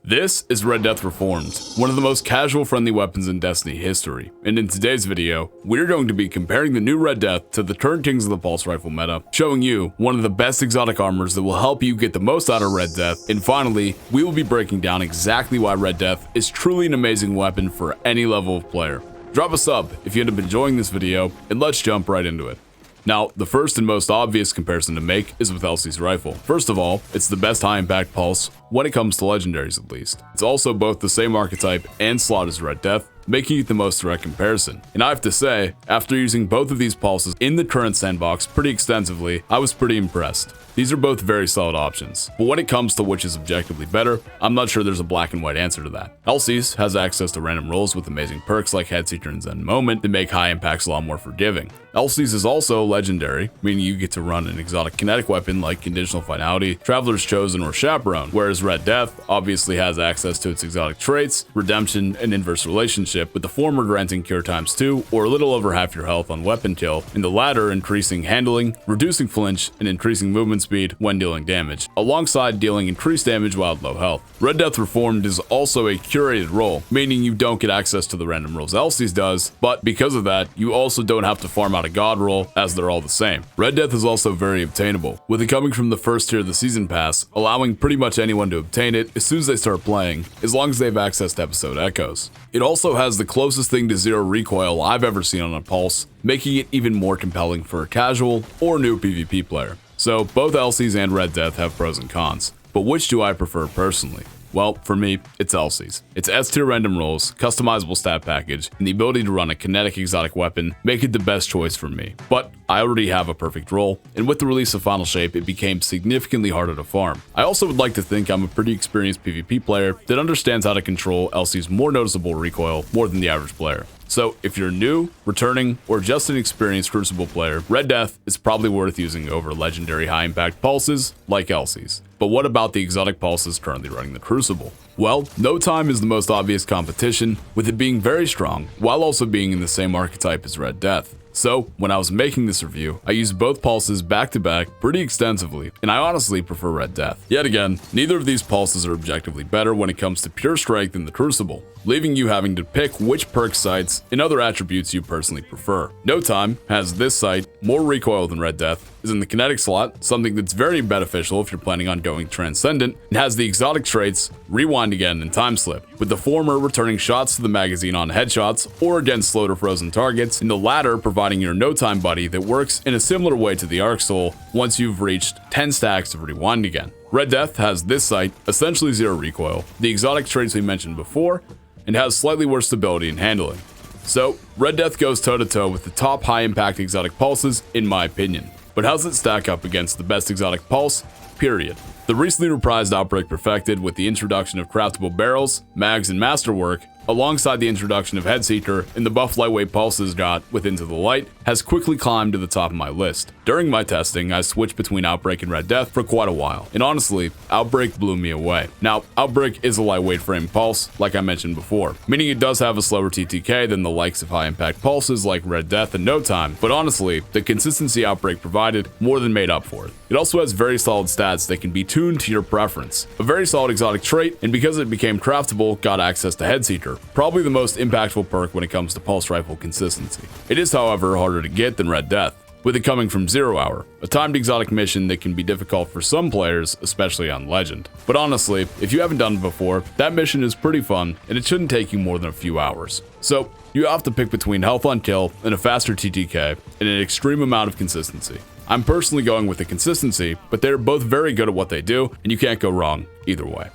This is Red Death Reformed, one of the most casual friendly weapons in Destiny history, and in today's video, we're going to be comparing the new Red Death to the current Kings of the Pulse rifle meta, showing you one of the best exotic armors that will help you get the most out of Red Death, and finally, we will be breaking down exactly why Red Death is truly an amazing weapon for any level of player. Drop a sub if you end up enjoying this video, and let's jump right into it. Now, the first and most obvious comparison to make is with Elsie's rifle. First of all, it's the best high impact pulse, when it comes to legendaries at least. It's also both the same archetype and slot as Red Death, making it the most direct comparison. And I have to say, after using both of these pulses in the current sandbox pretty extensively, I was pretty impressed. These are both very solid options, but when it comes to which is objectively better, I'm not sure there's a black and white answer to that. Elsie's has access to random rolls with amazing perks like Headseeker and Zen Moment that make high impacts a lot more forgiving. Elsie's is also legendary, meaning you get to run an exotic kinetic weapon like Conditional Finality, Traveler's Chosen, or Chaperone, whereas Red Death obviously has access to its exotic traits, Redemption, and Inverse Relationship, with the former granting Cure ×2 or a little over half your health on weapon kill, and the latter increasing handling, reducing flinch, and increasing movement speed when dealing damage, alongside dealing increased damage while at low health. Red Death Reformed is also a curated role, meaning you don't get access to the random rolls Elsie's does, but because of that, you also don't have to farm out a god roll, as they're all the same. Red Death is also very obtainable, with it coming from the first tier of the season pass, allowing pretty much anyone to obtain it as soon as they start playing, as long as they have access to episode echoes. It also has the closest thing to zero recoil I've ever seen on a pulse, making it even more compelling for a casual or new PvP player. So both Elsie's and Red Death have pros and cons, but which do I prefer personally? Well, for me, it's Elsie's. Its S-tier random rolls, customizable stat package, and the ability to run a kinetic exotic weapon make it the best choice for me. But I already have a perfect roll, and with the release of Final Shape, it became significantly harder to farm. I also would like to think I'm a pretty experienced PvP player that understands how to control Elsie's more noticeable recoil more than the average player. So if you're new, returning, or just an experienced Crucible player, Red Death is probably worth using over legendary high impact pulses like Elsie's. But what about the exotic pulses currently running the Crucible? Well, No Time is the most obvious competition, with it being very strong, while also being in the same archetype as Red Death. So, when I was making this review, I used both pulses back to back pretty extensively, and I honestly prefer Red Death. Yet again, neither of these pulses are objectively better when it comes to pure strength in the Crucible, leaving you having to pick which perk sights and other attributes you personally prefer. No Time has this sight, more recoil than Red Death, is in the kinetic slot, something that's very beneficial if you're planning on going Transcendent, and has the exotic traits Rewind Again and Time Slip, with the former returning shots to the magazine on headshots or against slow to frozen targets, and the latter providing your No Time buddy that works in a similar way to the Arc Soul once you've reached 10 stacks of Rewind Again. Red Death has this sight, essentially zero recoil, the exotic traits we mentioned before, and has slightly worse stability and handling. So, Red Death goes toe-to-toe with the top high-impact exotic pulses, in my opinion. But how does it stack up against the best exotic pulse? Period. The recently reprised Outbreak Perfected with the introduction of craftable barrels, mags, and masterwork, alongside the introduction of Headseeker and the buff lightweight pulses got with Into the Light, has quickly climbed to the top of my list. During my testing, I switched between Outbreak and Red Death for quite a while, and honestly, Outbreak blew me away. Now, Outbreak is a lightweight frame pulse, like I mentioned before, meaning it does have a slower TTK than the likes of high impact pulses like Red Death and No Time, but honestly, the consistency Outbreak provided more than made up for it. It also has very solid stats that can be tuned to your preference, a very solid exotic trait, and because it became craftable, got access to Headseeker, probably the most impactful perk when it comes to pulse rifle consistency. It is, however, harder to get than Red Death, with it coming from 0 Hour, a timed exotic mission that can be difficult for some players, especially on Legend. But honestly, if you haven't done it before, that mission is pretty fun, and it shouldn't take you more than a few hours. So, you have to pick between health on kill and a faster TTK, and an extreme amount of consistency. I'm personally going with the consistency, but they're both very good at what they do, and you can't go wrong either way.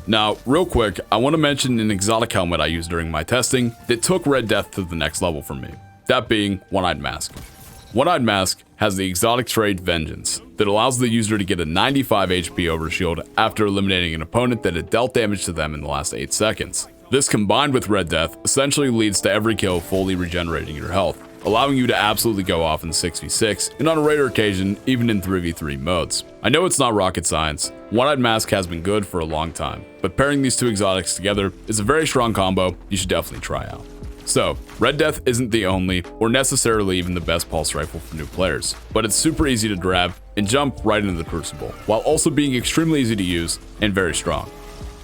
Now, real quick, I want to mention an exotic helmet I used during my testing that took Red Death to the next level for me, that being One-Eyed Mask. One-Eyed Mask has the exotic trait Vengeance that allows the user to get a 95 HP overshield after eliminating an opponent that had dealt damage to them in the last 8 seconds. This combined with Red Death essentially leads to every kill fully regenerating your health, allowing you to absolutely go off in 6v6, and on a rare occasion, even in 3v3 modes. I know it's not rocket science, One-Eyed Mask has been good for a long time, but pairing these two exotics together is a very strong combo you should definitely try out. So, Red Death isn't the only, or necessarily even the best pulse rifle for new players, but it's super easy to grab and jump right into the Crucible, while also being extremely easy to use and very strong.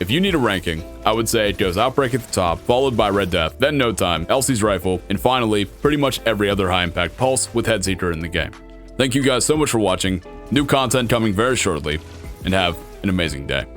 If you need a ranking, I would say it goes Outbreak at the top, followed by Red Death, then No Time, Elsie's Rifle, and finally, pretty much every other high-impact pulse with Head Seeker in the game. Thank you guys so much for watching, new content coming very shortly, and have an amazing day.